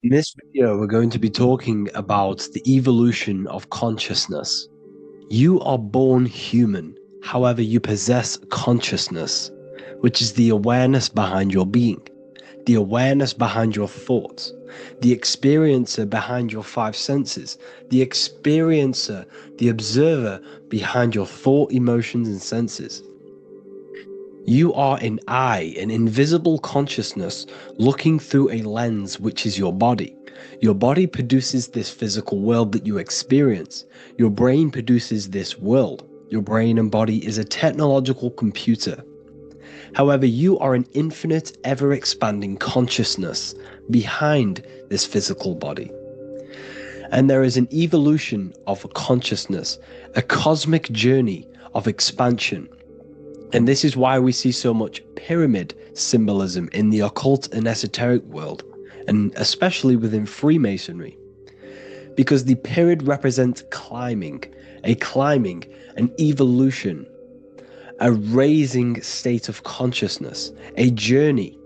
In this video, we're going to be talking about the evolution of consciousness. You are born human, however, you possess consciousness, which is the awareness behind your being, the awareness behind your thoughts, the experiencer behind your five senses, the experiencer, the observer behind your thought, emotions, and senses. You are an eye, an invisible consciousness looking through a lens which is your body. Your body produces this physical world that you experience. Your brain produces this world. Your brain and body is a technological computer. However, you are an infinite, ever-expanding consciousness behind this physical body. And there is an evolution of consciousness, a cosmic journey of expansion. And this is why we see so much pyramid symbolism in the occult and esoteric world, and especially within Freemasonry. Because the pyramid represents climbing, an evolution, a raising state of consciousness, a journey.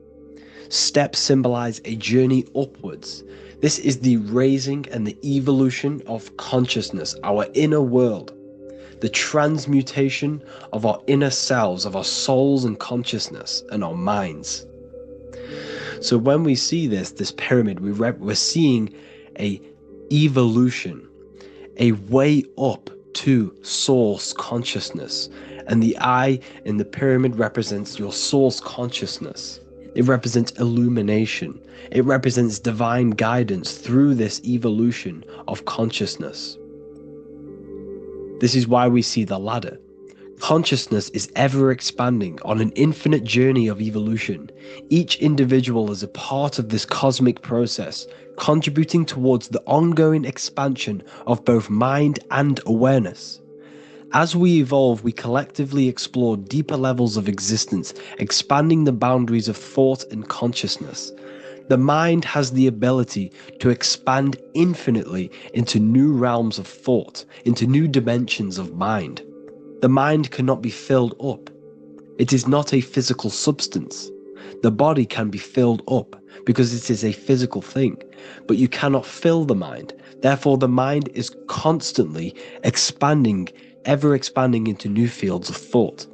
Steps symbolize a journey upwards. This is the raising and the evolution of consciousness, our inner world. The transmutation of our inner selves, of our souls and consciousness and our minds. So when we see this pyramid, we're seeing a evolution, a way up to source consciousness. And the eye in the pyramid represents your source consciousness. It represents illumination. It represents divine guidance through this evolution of consciousness. This is why we see the ladder. Consciousness is ever expanding on an infinite journey of evolution. Each individual is a part of this cosmic process, contributing towards the ongoing expansion of both mind and awareness. As we evolve, we collectively explore deeper levels of existence, expanding the boundaries of thought and consciousness. The mind has the ability to expand infinitely into new realms of thought, into new dimensions of mind. The mind cannot be filled up. It is not a physical substance. The body can be filled up because it is a physical thing, but you cannot fill the mind. Therefore, the mind is constantly expanding, ever expanding into new fields of thought.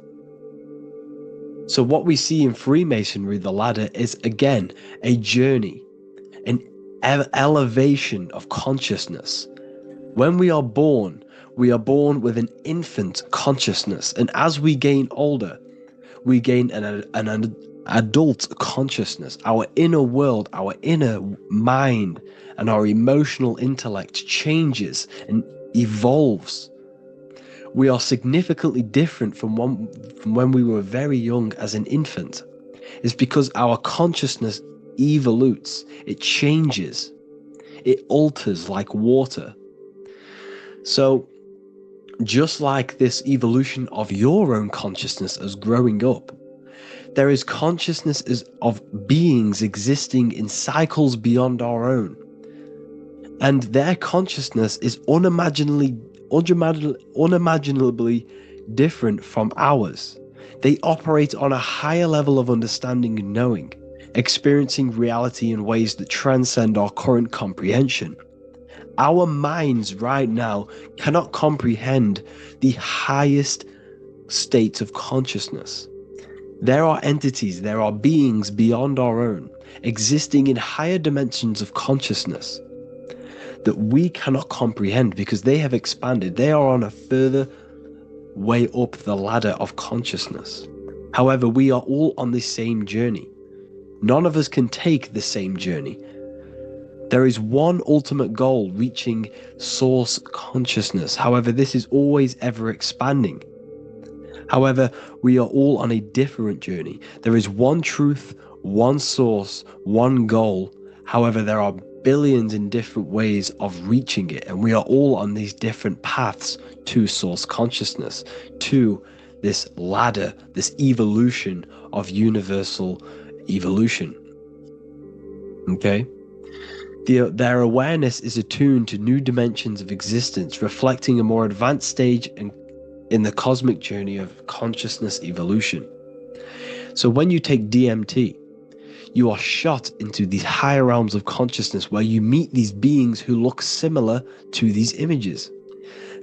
So what we see in Freemasonry, the ladder, is again a journey, an elevation of consciousness. When we are born with an infant consciousness, and as we gain older, we gain an adult consciousness. Our inner world, our inner mind, and our emotional intellect changes and evolves. We are significantly different from when we were very young as an infant. It's because our consciousness evolutes, it changes, it alters like water. So just like this evolution of your own consciousness as growing up, there is consciousness of beings existing in cycles beyond our own. And their consciousness is unimaginably different from ours. They operate on a higher level of understanding and knowing, experiencing reality in ways that transcend our current comprehension. Our minds right now cannot comprehend the highest states of consciousness. There are entities, there are beings beyond our own, existing in higher dimensions of consciousness that we cannot comprehend because they have expanded. They are on a further way up the ladder of consciousness. However, we are all on the same journey. None of us can take the same journey. There is one ultimate goal, reaching source consciousness. However, this is always ever expanding. However, we are all on a different journey. There is one truth, one source, one goal. However, there are billions in different ways of reaching it, and we are all on these different paths to source consciousness, to this ladder, this evolution of universal evolution. Okay? Their awareness is attuned to new dimensions of existence, reflecting a more advanced stage in the cosmic journey of consciousness evolution. So when you take DMT, You are shot into these higher realms of consciousness where you meet these beings who look similar to these images.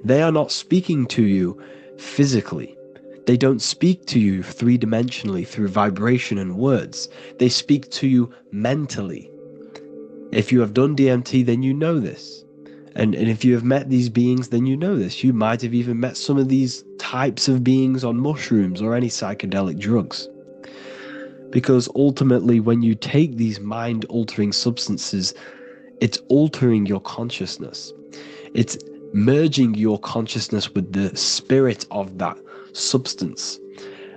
They are not speaking to you physically. They don't speak to you three-dimensionally through vibration and words. They speak to you mentally. If you have done DMT, then you know this. And if you have met these beings, then you know this. You might have even met some of these types of beings on mushrooms or any psychedelic drugs. Because ultimately, when you take these mind-altering substances, it's altering your consciousness. It's merging your consciousness with the spirit of that substance.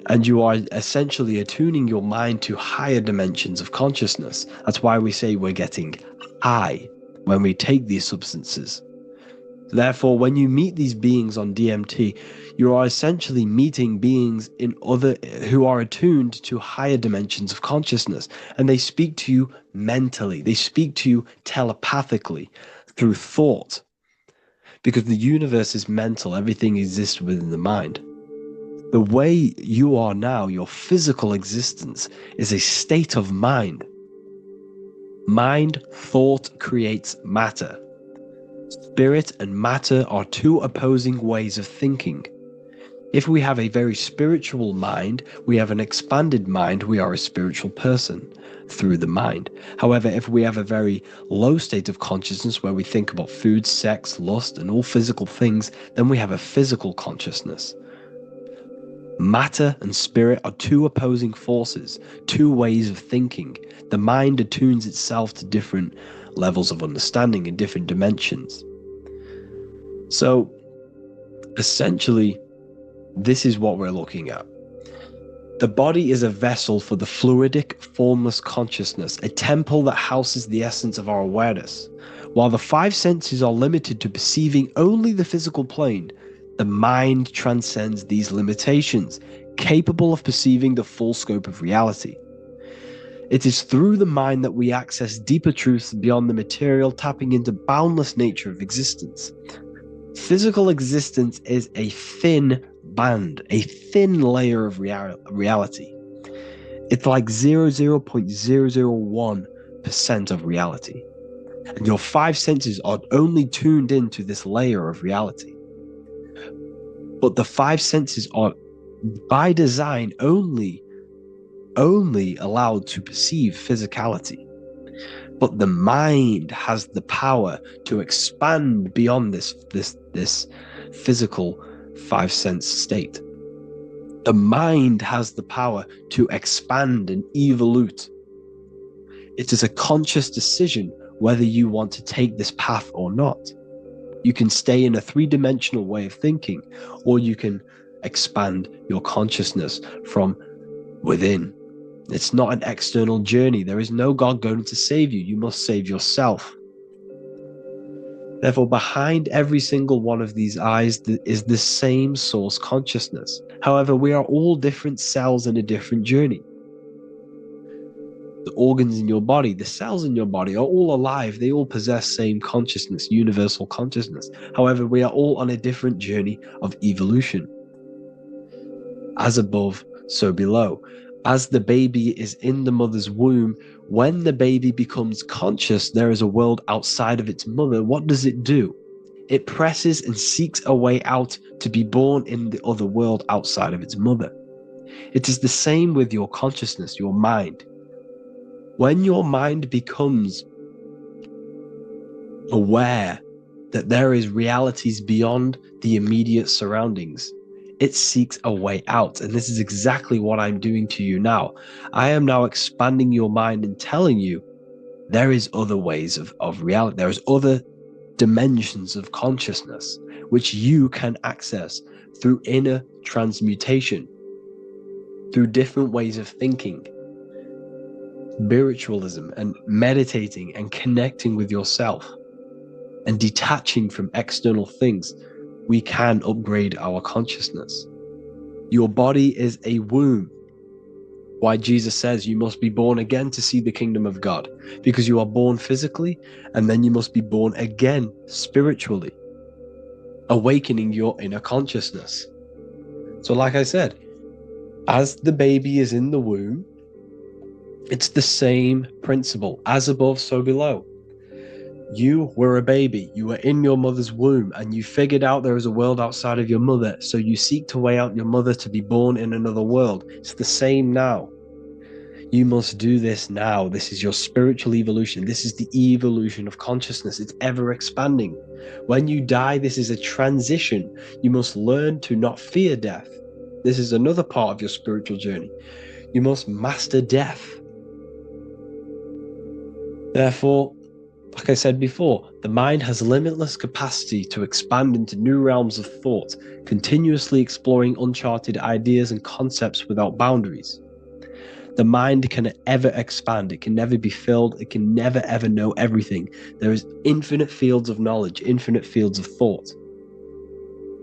And you are essentially attuning your mind to higher dimensions of consciousness. That's why we say we're getting high when we take these substances. Therefore, when you meet these beings on DMT, you are essentially meeting beings who are attuned to higher dimensions of consciousness, and they speak to you mentally. They speak to you telepathically through thought, because the universe is mental. Everything exists within the mind. The way you are now, your physical existence, is a state of mind. Mind, thought creates matter. Spirit and matter are two opposing ways of thinking. If we have a very spiritual mind, we have an expanded mind, we are a spiritual person through the mind. However, if we have a very low state of consciousness where we think about food, sex, lust, and all physical things, then we have a physical consciousness. Matter and spirit are two opposing forces, two ways of thinking. The mind attunes itself to different levels of understanding in different dimensions. So, essentially, this is what we're looking at. The body is a vessel for the fluidic, formless consciousness, a temple that houses the essence of our awareness. While the five senses are limited to perceiving only the physical plane, the mind transcends these limitations, capable of perceiving the full scope of reality. It is through the mind that we access deeper truths beyond the material, tapping into boundless nature of existence. Physical existence is a thin band, a thin layer of reality. It's like 0.001% of reality. And your five senses are only tuned into this layer of reality. But the five senses are, by design, only allowed to perceive physicality. But the mind has the power to expand beyond this physical five sense state. The mind has the power to expand and evolute. It is a conscious decision whether you want to take this path or not. You can stay in a three-dimensional way of thinking, or you can expand your consciousness from within. It's not an external journey. There is no God going to save you. You must save yourself. Therefore, behind every single one of these eyes is the same source consciousness. However, we are all different cells in a different journey. The organs in your body, the cells in your body are all alive. They all possess same consciousness, universal consciousness. However, we are all on a different journey of evolution. As above, so below. As the baby is in the mother's womb, when the baby becomes conscious, there is a world outside of its mother. What does it do? It presses and seeks a way out to be born in the other world outside of its mother. It is the same with your consciousness, your mind. When your mind becomes aware that there is realities beyond the immediate surroundings, it seeks a way out. And this is exactly what I'm doing to you now. I am now expanding your mind and telling you there is other ways of reality. There is other dimensions of consciousness which you can access through inner transmutation, through different ways of thinking, spiritualism, and meditating and connecting with yourself and detaching from external things. We can upgrade our consciousness. Your body is a womb. Why Jesus says you must be born again to see the kingdom of God, because you are born physically and then you must be born again spiritually, awakening your inner consciousness. So like I said, as the baby is in the womb, It's the same principle, as above, so below. You were a baby, you were in your mother's womb, and you figured out there is a world outside of your mother, so you seek to weigh out your mother to be born in another world. It's the same now. You must do this now. This is your spiritual evolution. This is the evolution of consciousness. It's ever expanding. When you die, this is a transition. You must learn to not fear death. This is another part of your spiritual journey. You must master death. Therefore, like I said before, the mind has limitless capacity to expand into new realms of thought, continuously exploring uncharted ideas and concepts without boundaries. The mind can ever expand. It can never be filled. It can never ever know everything. There is infinite fields of knowledge, infinite fields of thought.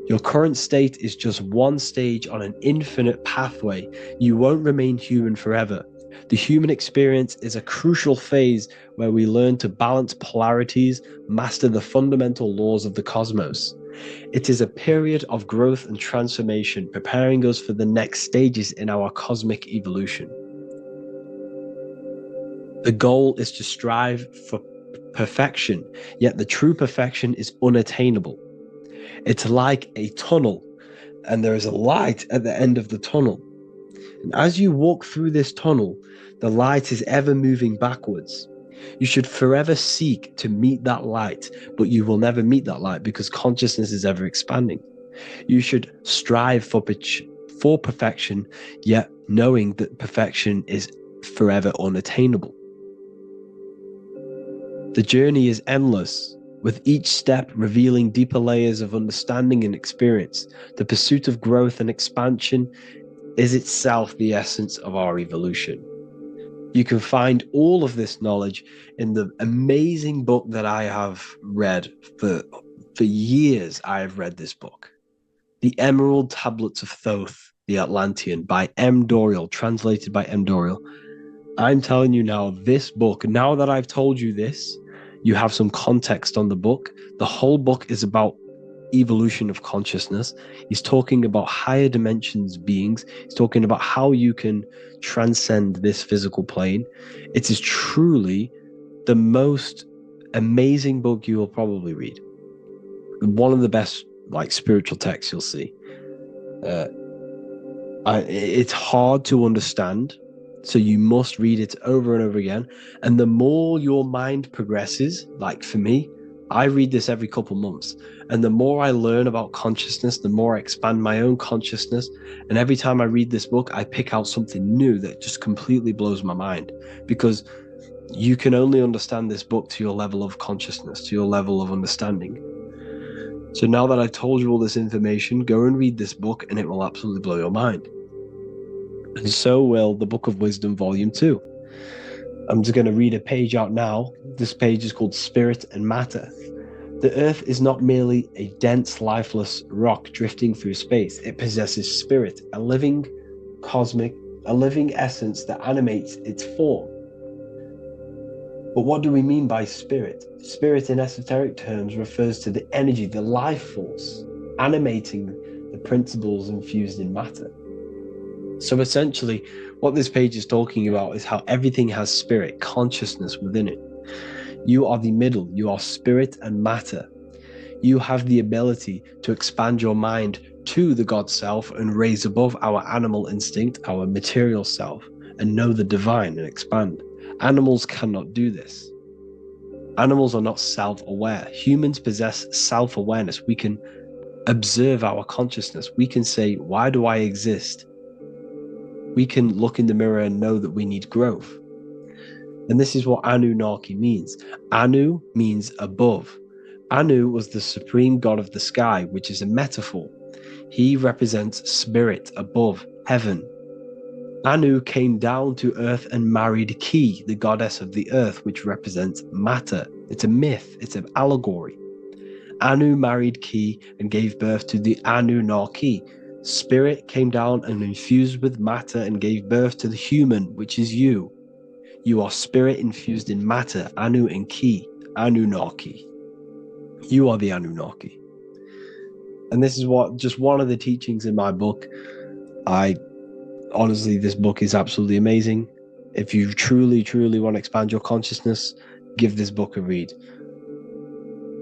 Your current state is just one stage on an infinite pathway. You won't remain human forever. The human experience is a crucial phase where we learn to balance polarities, master the fundamental laws of the cosmos. It is a period of growth and transformation, preparing us for the next stages in our cosmic evolution. The goal is to strive for perfection, yet the true perfection is unattainable. It's like a tunnel, and there is a light at the end of the tunnel. And as you walk through this tunnel, the light is ever moving backwards. You should forever seek to meet that light, but you will never meet that light because consciousness is ever expanding. You should strive for perfection, yet knowing that perfection is forever unattainable. The journey is endless, with each step revealing deeper layers of understanding and experience. The pursuit of growth and expansion is itself the essence of our evolution. You can find all of this knowledge in the amazing book that I have read for years. I have read this book, The Emerald Tablets of Thoth, the Atlantean, by M. Dorial, translated by M. Dorial. I'm telling you now, this book, now that I've told you this, you have some context on the book. The whole book is about evolution of consciousness. He's talking about higher dimensions beings. He's talking about how you can transcend this physical plane. It is truly the most amazing book you will probably read. One of the best spiritual texts you'll see. It's hard to understand, so you must read it over and over again. And the more your mind progresses, like for me, I read this every couple months. And the more I learn about consciousness, the more I expand my own consciousness. And every time I read this book, I pick out something new that just completely blows my mind, because you can only understand this book to your level of consciousness, to your level of understanding. So now that I've told you all this information, go and read this book and it will absolutely blow your mind. And so will the Book of Wisdom, Volume 2. I'm just going to read a page out now. This page is called Spirit and Matter. The Earth is not merely a dense, lifeless rock drifting through space. It possesses spirit, a living essence that animates its form. But what do we mean by spirit? Spirit in esoteric terms refers to the energy, the life force, animating the principles infused in matter. So essentially, what this page is talking about is how everything has spirit, consciousness within it. You are the middle, you are spirit and matter. You have the ability to expand your mind to the God self and raise above our animal instinct, our material self, and know the divine and expand. Animals cannot do this. Animals are not self-aware. Humans possess self-awareness. We can observe our consciousness. We can say, why do I exist? We can look in the mirror and know that we need growth. And this is what Anunnaki means. Anu means above. Anu was the supreme god of the sky, which is a metaphor. He represents spirit above, heaven. Anu came down to earth and married Ki, the goddess of the earth, which represents matter. It's a myth, it's an allegory. Anu married Ki and gave birth to the Anunnaki. Spirit came down and infused with matter and gave birth to the human, which is you. You are spirit infused in matter, Anu and Ki, Anunnaki. You are the Anunnaki. And this is just one of the teachings in my book. Honestly, this book is absolutely amazing. If you truly, truly want to expand your consciousness, give this book a read.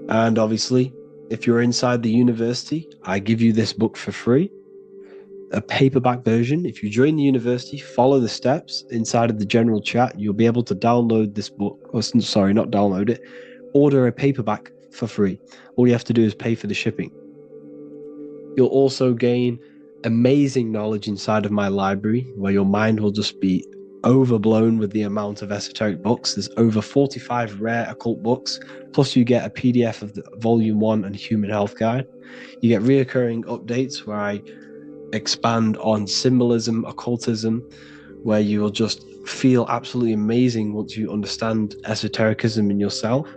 And obviously, if you're inside the university, I give you this book for free, a paperback version. If you join the university, follow the steps inside of the general chat, you'll be able to download this book. Or, sorry, not download it, order a paperback for free. All you have to do is pay for the shipping. You'll also gain amazing knowledge inside of my library, where your mind will just be overblown with the amount of esoteric books. There's over 45 rare occult books, plus you get a PDF of the Volume 1 and Human Health Guide. You get reoccurring updates where I expand on symbolism, occultism, where you will just feel absolutely amazing once you understand esotericism in yourself.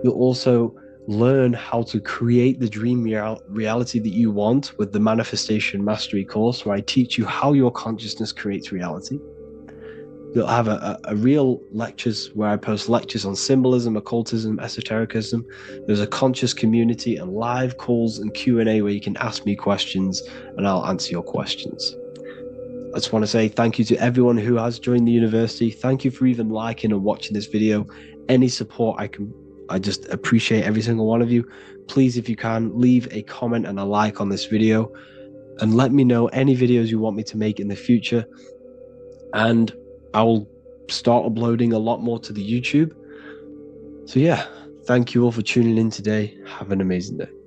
You'll also learn how to create the dream reality that you want with the Manifestation Mastery course, where I teach you how your consciousness creates reality. You'll have a real lectures where I post lectures on symbolism, occultism, esotericism. There's a conscious community and live calls and Q&A where you can ask me questions and I'll answer your questions. I just want to say thank you to everyone who has joined the university. Thank you for even liking and watching this video. Any support I just appreciate every single one of you. Please, if you can, leave a comment and a like on this video and let me know any videos you want me to make in the future. And I will start uploading a lot more to the YouTube. So yeah, thank you all for tuning in today. Have an amazing day.